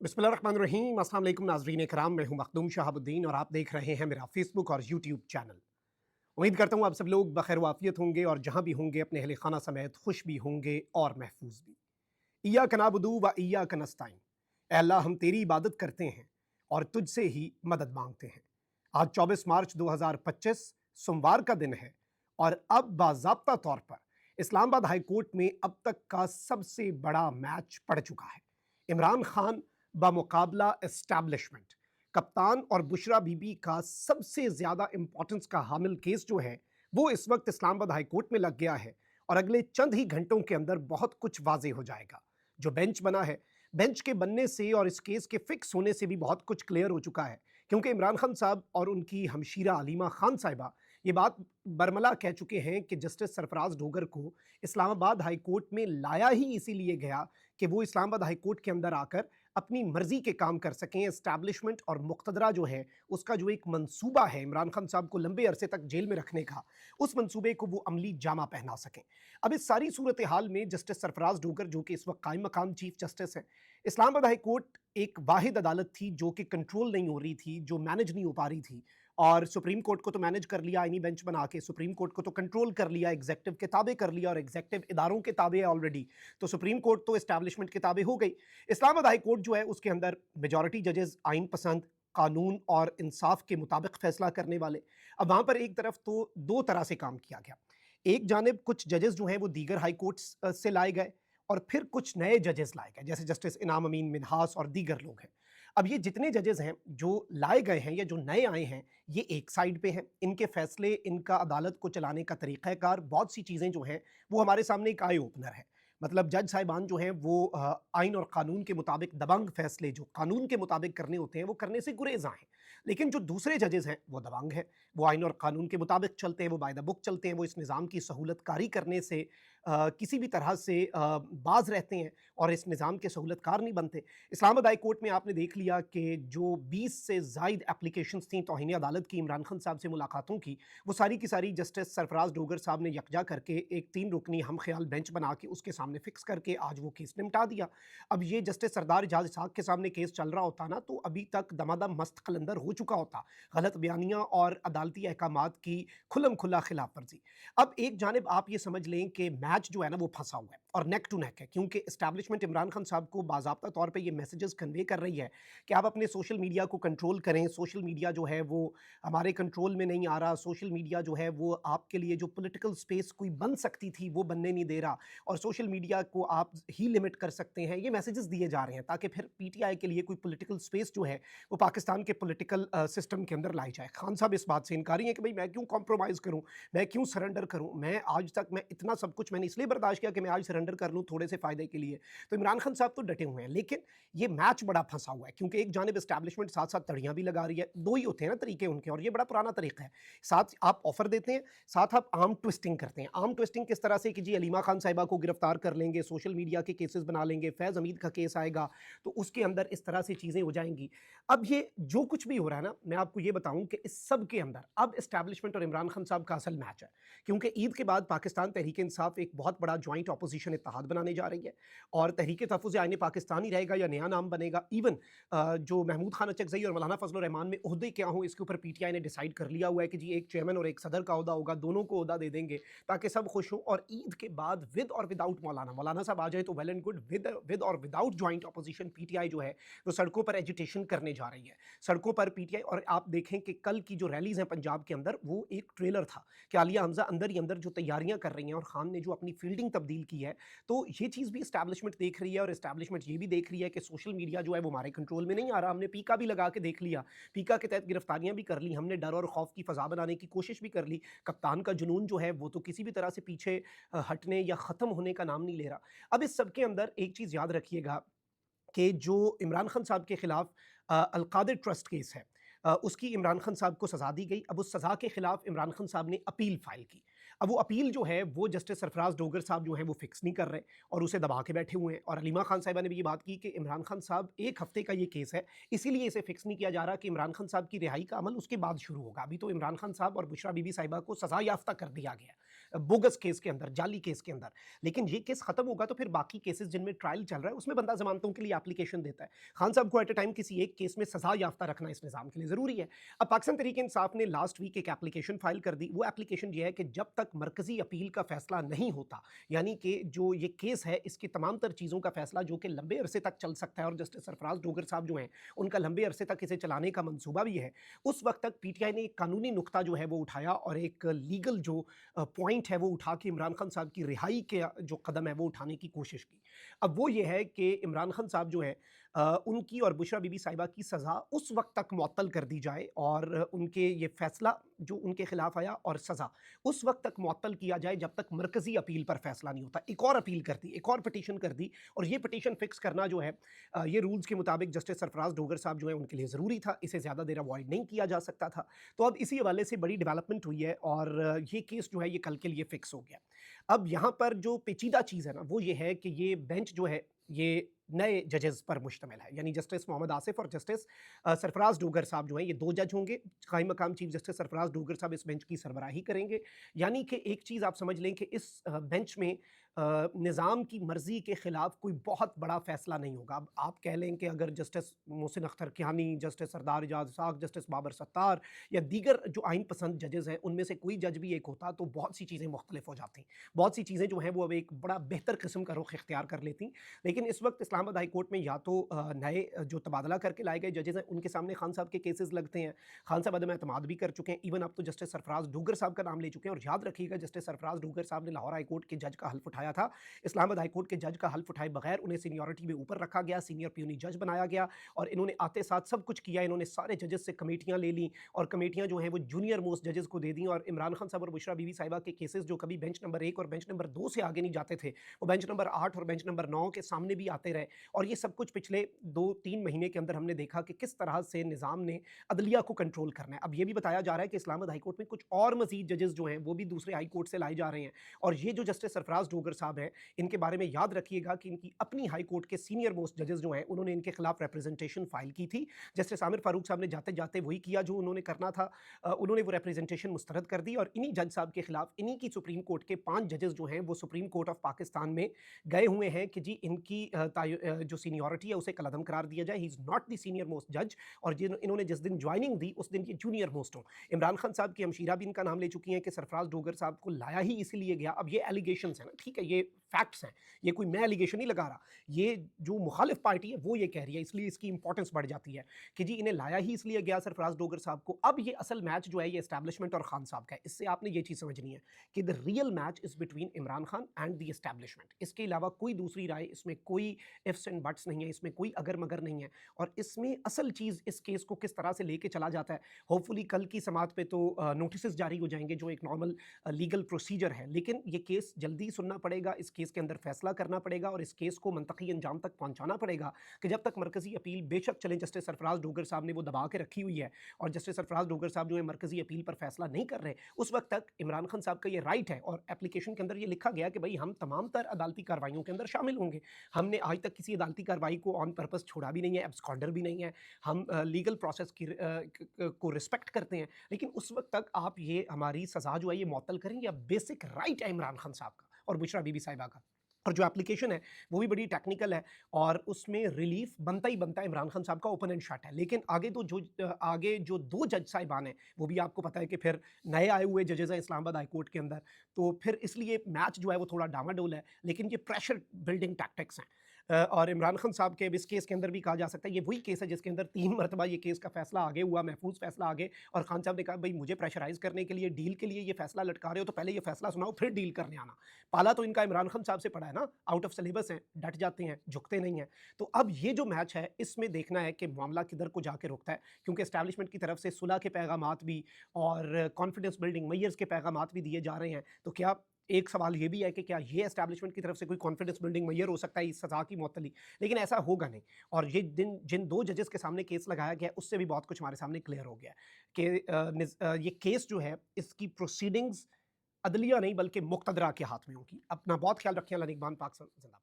बिस्मिल्लाहिर्रहमानिर्रहीम। अस्सलाम वालेकुम नाज़रीन कराम, मैं हूं मखदूम शहाबुद्दीन और आप देख रहे हैं मेरा फेसबुक और यूट्यूब चैनल। उम्मीद करता हूं आप सब लोग बखैर वाफियत होंगे और जहां भी होंगे अपने अहले खाना समेत खुश भी होंगे और महफूज भी। इय्याका नअबुदु व इय्याका नस्तईन। ऐ अल्लाह, हम तेरी इबादत करते हैं और तुझसे ही मदद मांगते हैं। आज 24 मार्च 2025 सोमवार का दिन है और अब बाज़ाब्ता तौर पर इस्लामाबाद हाई कोर्ट में अब तक का सबसे बड़ा मैच पड़ चुका है। इमरान खान बमुकाबला एस्टैब्लिशमेंट, कप्तान और बुशरा बीबी का सबसे ज्यादा इंपॉर्टेंस का हामिल केस जो है वो इस वक्त इस्लामाबाद हाई कोर्ट में लग गया है और अगले चंद ही घंटों के अंदर बहुत कुछ वाजे हो जाएगा। जो बेंच बना है, बेंच के बनने से और इस केस के फिक्स होने से भी बहुत कुछ क्लियर हो चुका है, क्योंकि इमरान खान साहब और उनकी हमशीरा अलीमा खान साहिबा ये बात बरमला कह चुके हैं कि जस्टिस सरफराज डोगर को इस्लामाबाद हाई कोर्ट में लाया ही इसीलिए गया कि वो इस्लामाबाद हाई कोर्ट के अंदर आकर अपनी मर्जी के काम कर सकें। एस्टैब्लिशमेंट और मुक़तदरा जो है उसका जो एक मंसूबा है इमरान खान साहब को लंबे अरसे तक जेल में रखने का, उस मंसूबे को वो अमली जामा पहना सकें। अब इस सारी सूरत हाल में जस्टिस सरफराज डोगर जो कि इस वक्त कायम मकाम चीफ जस्टिस हैं, इस्लामाबाद हाई कोर्ट एक वाहिद अदालत थी जो कि कंट्रोल नहीं हो रही थी, जो मैनेज नहीं हो पा रही थी। और सुप्रीम कोर्ट को तो मैनेज कर लिया आईनी बेंच बना के, सुप्रीम कोर्ट को तो कंट्रोल कर लिया, एग्जेक्टिव के ताबे कर लिया और एग्जेक्टिव इदारों के ताबे है ऑलरेडी, तो सुप्रीम कोर्ट तो एस्टैब्लिशमेंट के ताबे हो गई। इस्लामाबाद हाई कोर्ट जो है उसके अंदर मेजॉरिटी जजेस आइन पसंद, कानून और इंसाफ के मुताबिक फैसला करने वाले। अब वहां पर एक तरफ तो दो तरह से काम किया गया। एक जानिब कुछ जजेस जो हैं वो दीगर हाई कोर्ट से लाए गए और फिर कुछ नए जजेस लाए गए, जैसे जस्टिस इनाम अमीन मिन्हास और दीगर लोग हैं। अब ये जितने जजेस हैं जो लाए गए हैं या जो नए आए हैं, ये एक साइड पे हैं, इनके फैसले, इनका अदालत को चलाने का तरीक़ाकार, बहुत सी चीज़ें जो हैं वो हमारे सामने एक आई ओपनर है। मतलब जज साहिबान जो हैं वो आइन और कानून के मुताबिक दबंग फैसले जो कानून के मुताबिक करने होते हैं वो करने से गुरेज़ां हैं। लेकिन जो दूसरे जजेस हैं वो दबंग हैं, वो आइन और कानून के मुताबिक चलते हैं, वो बाय द बुक चलते हैं, वो इस निज़ाम की सहूलतकारी करने से किसी भी तरह से बाज रहते हैं और इस निज़ाम के सहूलतकार नहीं बनते। इस्लामाबाद हाई कोर्ट में आपने देख लिया कि जो 20 से ज़ायद एप्लीकेशंस थी तौहीन अदालत की इमरान खान साहब से मुलाकातों की, वो सारी की सारी जस्टिस सरफराज डोगर साहब ने यकजा करके एक 3 रुकनी हम ख्याल बेंच बना के उसके सामने फिक्स करके आज वो केस निपटा दिया। अब ये जस्टिस सरदार एजाज इसहाक के सामने केस चल रहा होता ना, तो अभी तक दमादम मस्त कलंदर हो चुका होता, गलत बयानियाँ और अदालती अहकामात की खुल्लम खुल्ला खिलाफ वर्जी। अब एक जानिब आप ये समझ लें कि मैच जो है ना वो फंसा हुआ है और नेक टू नेक है, क्योंकि एस्टैब्लिशमेंट इमरान खान साहब को बाज़ाब्ता तौर पे ये मैसेजेस कन्वे कर रही है कि आप अपने सोशल मीडिया को कंट्रोल करें। सोशल मीडिया जो है वो हमारे कंट्रोल में नहीं आ रहा, सोशल मीडिया जो है वो आपके लिए जो पॉलिटिकल स्पेस कोई बन सकती थी वो बनने नहीं दे रहा और सोशल मीडिया को आप ही लिमिट कर सकते हैं। ये मैसेजेस दिए जा रहे हैं ताकि फिर पीटीआई के लिए कोई पॉलिटिकल स्पेस जो है वो पाकिस्तान के पॉलिटिकल सिस्टम के अंदर लाई जाए। खान साहब इस बात से इनकारी हैं कि भाई मैं क्यों कॉम्प्रोमाइज़ करूँ, मैं क्यों सरेंडर करूँ, मैं आज तक मैं इतना सब कुछ मैंने इसलिए बर्दाश्त किया कि मैं आज सरेंडर कर लूँ थोड़े से फ़ायदे के लिए। तो इमरान खान साहब तो डटे हुए हैं, लेकिन ये मैच बड़ा फंसा हुआ है क्योंकि एक जानिब एस्टैब्लिशमेंट साथ साथ तड़ियाँ भी लगा रही है। दो ही होते हैं ना तरीके उनके, और ये बड़ा पुराना तरीका है। साथ आप ऑफर देते हैं, साथ आप आर्म ट्विस्टिंग करते हैं। आर्म ट्विस्टिंग किस तरह से कि जी अलीमा खान साहिबा को गिरफ्तार कर लेंगे, सोशल मीडिया के केसेस बना लेंगे, फैज़ हमीद का केस आएगा तो उसके अंदर इस तरह से चीज़ें हो जाएंगी। अब ये जो कुछ भी हो रहा है ना, मैं आपको ये बताऊं कि इस सब के अंदर अब एस्टैब्लिशमेंट और इमरान खान साहब का असल मैच है, क्योंकि ईद के बाद पाकिस्तान तहरीक इंसाफ एक बहुत बड़ा ज्वाइंट अपोजिशन इत्तेहाद बनाने जा रही है और तहरीक तहफ़्फ़ुज़ आइन पाकिस्तान ही रहेगा या नया नाम बनेगा। इवन जो महमूद खान अचकज़ई और मौलाना फजल रहमान में ओहदे क्या हों इसके ऊपर पीटीआई ने डिसाइड कर लिया हुआ है कि जी एक चेयरमैन और एक सदर का ओहदा होगा, दोनों को ओहदा दे देंगे ताकि सब खुश हों। और ईद के बाद विद और विदाउट मौलाना साहब आ जाए तो वेल एंड गुड, विद और विदाउट ज्वाइंट अपोजिशन पीटीआई जो है वो सड़कों पर एजिटेशन करने जा रही है, सड़कों पर पीटीआई। और आप देखें कि कल की जो रैलीज हैं पंजाब के अंदर वो एक ट्रेलर था कि आलिया हमजा अंदर ही अंदर जो तैयारियां कर रही हैं और खान ने जो अपनी फील्डिंग तब्दील की है, तो ये चीज़ भी एस्टैब्लिशमेंट देख रही है और एस्टैब्लिशमेंट ये भी देख रही है कि सोशल मीडिया जो है वो हमारे कंट्रोल में नहीं आ रहा। हमने पीका भी लगा के देख लिया, पीका के तहत गिरफ्तारियां भी कर ली, हमने डर और खौफ की फ़ज़ा बनाने की कोशिश भी कर ली। कप्तान का जुनून जो है वो तो किसी भी तरह से पीछे हटने या ख़त्म होने का नाम नहीं ले रहा। अब इस सब के अंदर एक चीज़ याद रखिएगा कि जो इमरान खान साहब के खिलाफ अलकादिर ट्रस्ट केस है, उसकी इमरान खान साहब को सज़ा दी गई। अब उस सज़ा के खिलाफ इमरान खान साहब ने अपील फाइल की। अब वो अपील जो है वो जस्टिस सरफराज डोगर साहब जो है वो फिक्स नहीं कर रहे और उसे दबा के बैठे हुए हैं। और अलीमा खान साहिबा ने भी ये बात की कि इमरान खान साहब एक हफ्ते का ये केस है, इसीलिए इसे फिक्स नहीं किया जा रहा कि इमरान खान साहब की रिहाई का अमल उसके बाद शुरू होगा। अभी तो इमरान खान साहब और बुशरा बीबी साहिबा को सज़ा याफ्ता कर दिया गया, बोगस केस के अंदर, जाली केस के अंदर। लेकिन ये केस खत्म होगा तो फिर बाकी केसेस जिनमें ट्रायल चल रहा है उसमें बंदा जमानतों के लिए एप्लीकेशन देता है। खान साहब को एट अ टाइम किसी एक केस में सजा याफ्ता रखना इस निज़ाम के लिए ज़रूरी है। अब पाकिस्तान तहरीक इंसाफ ने लास्ट वीक एक एप्लीकेशन फाइल कर दी। वो एप्लीकेशन ये है कि जब तक मरकजी अपील का फैसला नहीं होता, यानी कि जो ये केस है इसकी तमाम तर चीज़ों का फैसला जो कि लंबे अरसे तक चल सकता है, और जस्टिस सरफराज डोगर साहब जो हैं उनका लंबे अरसे तक इसे चलाने का मंसूबा भी है, उस वक्त तक पीटीआई ने एक कानूनी नुक्ता जो है वो उठाया और एक लीगल जो पॉइंट है वो उठा के इमरान खान साहब की रिहाई के जो कदम है वो उठाने की कोशिश की। अब वो ये है कि इमरान खान साहब जो हैं उनकी और बुशरा बीबी साहिबा की सज़ा उस वक्त तक मुअत्तल कर दी जाए, और उनके ये फैसला जो उनके खिलाफ आया और सज़ा उस वक्त तक मुअत्तल किया जाए जब तक मरकजी अपील पर फैसला नहीं होता। एक और अपील कर दी, एक और पिटीशन कर दी, और ये पिटीशन फिक्स करना जो है ये रूल्स के मुताबिक जस्टिस सरफराज डोगर साहब जो है उनके लिए ज़रूरी था, इसे ज़्यादा देर अवॉइड नहीं किया जा सकता था। तो अब इसी हवाले से बड़ी डेवलपमेंट हुई है और ये केस जो है ये कल के लिए फिक्स हो गया। अब यहाँ पर जो पेचीदा चीज़ है ना वो ये है कि ये बेंच जो है ये नए जजेस पर मुश्तमिल है, यानी जस्टिस मोहम्मद आसिफ और जस्टिस सरफराज डोगर साहब जो हैं ये दो जज होंगे। कायम मकाम चीफ जस्टिस सरफराज डोगर साहब इस बेंच की सरबराही करेंगे। यानी कि एक चीज़ आप समझ लें कि इस बेंच में निज़ाम की मर्ज़ी के ख़िलाफ़ कोई बहुत बड़ा फ़ैसला नहीं होगा। अब आप कह लें कि अगर जस्टिस मोहसिन अख्तर कियानी, जस्टिस सरदार एजाज साहब, जस्टिस बाबर सत्तार या दीगर जो आइन पसंद जजेस हैं उनमें से कोई जज भी एक होता तो बहुत सी चीज़ें मुख्तलिफ हो जाती। बहुत सी चीज़ें जो हैं वो अब एक बड़ा बेहतर किस्म का रुख इख्तियार कर लेती। लेकिन इस वक्त इस्लामाबाद हाई कोर्ट में या तो नए जो तबादला करके लाए गए जजेस हैं उनके सामने खान साहब के केसेस लगते हैं। खान साहब अदम एतमाद भी कर चुके हैं, इवन अब तो जस्टिस सरफराज डोगर साहब का नाम ले चुके हैं। और याद रखिएगा जस्टिस सरफराज डोगर साहब ने लाहौर हाई कोर्ट के जज का हल्फ उठाया था। इस्लामाबाद हाई कोर्ट के जज का हल्फ उठाए बगैर उन्हें सीनियरिटी में ऊपर रखा गया, सीनियर प्यूनी जज बनाया गया, और इन्होंने आते साथ सब कुछ किया। इन्होंने सारे जजेस से कमेटियाँ ले ली और कमेटियाँ जो हैं वो जूनियर मोस्ट जजेस को दे दी। और इमरान खान साहब और बुशरा बीवी साहिबा के केसेस जो कभी बेंच नंबर 1 और बेंच नंबर 2 से आगे नहीं जाते थे, वो बेंच नंबर 8 और बेंच नंबर 9 के सामने भी आते रहे। और ये सब कुछ पिछले 2-3 महीने के अंदर हमने देखा कि किस तरह से निज़ाम ने अदलिया को कंट्रोल करना है। अब ये भी बताया जा रहा है कि इस्लामाबाद हाई कोर्ट में कुछ और मज़ीद जजेस जो हैं वो भी दूसरे हाई कोर्ट से लाए जा रहे हैं। और ये जो जस्टिस सरफराज डोगर साहब हैं इनके बारे में याद रखिएगा कि इनकी अपनी हाई कोर्ट के सीनियर मोस्ट जजेस जो हैं उन्होंने इनके खिलाफ रिप्रेजेंटेशन फाइल की थी। जस्टिस आमिर फारूक साहब ने जाते जाते वही किया जो उन्होंने करना था। उन्होंने वो रिप्रेजेंटेशन मुस्तरद कर दी और इन्हीं जज साहब के खिलाफ इन्हीं की सुप्रीम कोर्ट के 5 जजेस जो हैं वो सुप्रीम कोर्ट ऑफ पाकिस्तान में गए हुए हैं कि जी इनकी जो सीनियरिटी है उसे कलअदम करार दिया जाए। He is not the senior most जज, और इन्होंने जिस दिन ज्वाइनिंग दी उस दिन ये जूनियर मोस्ट हों। इमरान खान साहब की हमशीरा भी इनका नाम ले चुकी हैं कि सरफराज डोगर साहब को लाया ही इसीलिए गया। अब ये एलिगेशंस हैं ना, ठीक है, ये फैक्ट्स हैं, ये कोई मैं एलिगेशन नहीं लगा रहा, ये जो मुखालिफ पार्टी है वो ये कह रही है, इसलिए इसकी इंपॉर्टेंस बढ़ जाती है कि जी इन्हें लाया ही इसलिए गया सरफराज डोगर साहब को। अब ये असल मैच जो है ये एस्टैब्लिशमेंट और खान साहब का है। इससे आपने ये चीज़ समझनी है कि the real match is between Imran Khan and the establishment. इसके अलावा कोई दूसरी राय, इसमें कोई इफ्स एंड बट्स नहीं है, इसमें कोई अगर मगर नहीं है। और इसमें असल चीज़ इस केस को किस तरह से लेके चला जाता है, होपफुली कल की समाअत पे तो नोटिस जारी हो जाएंगे जो एक नॉर्मल लीगल प्रोसीजर है। लेकिन ये केस जल्दी सुनना पड़ेगा, इस केस के अंदर फैसला करना पड़ेगा और इस केस को मंतकी अंजाम तक पहुंचाना पड़ेगा कि जब तक मरकजी अपील बेशक चलें, जस्टिस सरफराज डोगर साहब ने वो दबा के रखी हुई है और जस्टिस सरफराज डोगर साहब जो है मरकजी अपील पर फैसला नहीं कर रहे, उस वक्त तक इमरान खान साहब का ये राइट है। और एप्लीकेशन के अंदर ये लिखा गया कि भाई हम तमाम तर अदालती कार्रवाइयों के अंदर शामिल होंगे। हमने आज तक किसी अदालती कार्रवाई को ऑन पर्पस छोड़ा भी नहीं है, एब्सकॉन्डर भी नहीं है, हम लीगल प्रोसेस की को रिस्पेक्ट करते हैं। लेकिन उस वक्त तक आप ये हमारी सज़ा जो है ये मुअत्तल करेंगे। अब बेसिक राइट है इमरान खान साहब का और बुशरा बीबी साहिबा का। और जो एप्लीकेशन है वो भी बड़ी टेक्निकल है और उसमें रिलीफ बनता ही बनता है इमरान खान साहब का ओपन एंड शट है। लेकिन आगे जो 2 जज साहिबान हैं वो भी आपको पता है कि फिर नए आए हुए जजेस हैं इस्लामाबाद हाई कोर्ट के अंदर, तो फिर इसलिए मैच जो है वो थोड़ा डामाडोल है। लेकिन ये प्रेशर बिल्डिंग टैक्टिक्स हैं और इमरान खान साहब के इस केस के अंदर भी कहा जा सकता है ये वही केस है जिसके अंदर 3 मरतबा ये केस का फैसला आगे हुआ, महफूज फैसला आगे, और खान साहब ने कहा भाई मुझे प्रेशराइज करने के लिए, डील के लिए ये फैसला लटका रहे हो तो पहले ये फैसला सुनाओ फिर डील करने आना। पाला तो इनका इमरान खान साहब से पड़ा है ना, आउट ऑफ सिलेबस हैं, डट जाते हैं, झुकते नहीं हैं। तो अब ये जो मैच है इसमें देखना है कि मामला किधर को जाके रुकता है, क्योंकि एस्टैब्लिशमेंट की तरफ से सुलह के पैगामात भी और कॉन्फिडेंस बिल्डिंग मेयर्स के पैगामात भी दिए जा रहे हैं। तो क्या एक सवाल ये भी है कि क्या ये एस्टैब्लिशमेंट की तरफ से कोई कॉन्फिडेंस बिल्डिंग मेयर हो सकता है इस सज़ा की मुअत्तली, लेकिन ऐसा होगा नहीं। और ये जिन 2 जजेस के सामने केस लगाया गया है उससे भी बहुत कुछ हमारे सामने क्लियर हो गया है कि ये केस जो है इसकी प्रोसीडिंग्स अदलिया नहीं बल्कि मुक़तदरा के हाथ में होगी। अपना बहुत ख्याल रखें। अल्लाह निगहबान। पाक जिंदाबाद।